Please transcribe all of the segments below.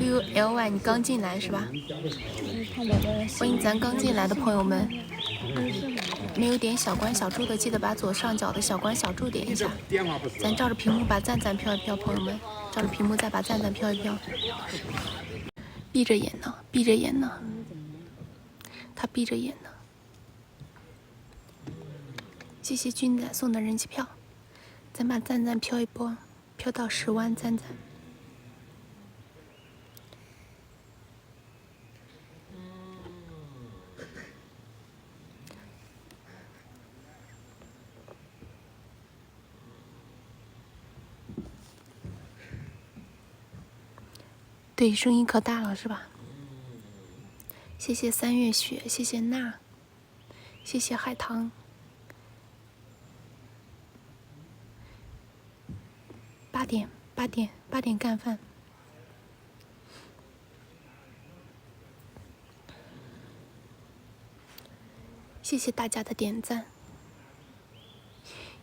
WLY， 你刚进来是吧？欢迎咱刚进来的朋友们。没有点小关小猪的，记得把左上角的小关小猪点一下。咱照着屏幕把赞飘一飘，朋友们，照着屏幕再把赞飘一飘。闭着眼呢，闭着眼呢，他闭着眼呢。谢谢君仔送的人气票，咱把赞飘一波，飘到10万赞。对，声音可大了是吧？谢谢3月雪，谢谢娜，谢谢海棠。8点干饭。谢谢大家的点赞。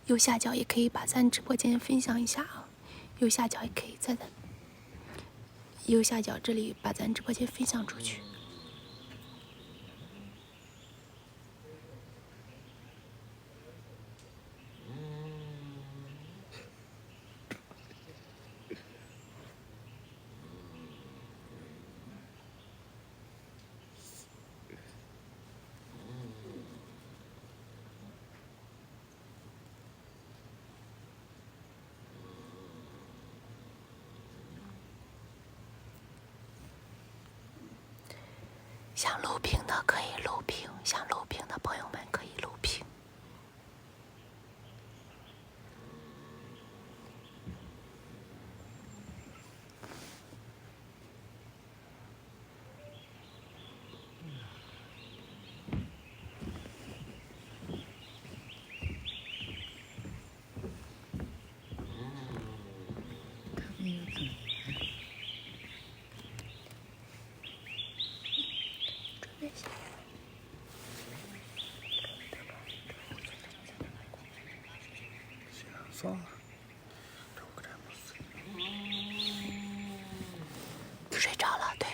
右下角也可以把咱直播间分享一下啊，右下角也可以在右下角这里把咱直播间分享出去。想录屏的可以录屏，想录屏的朋友们可以录屏。睡着了，对。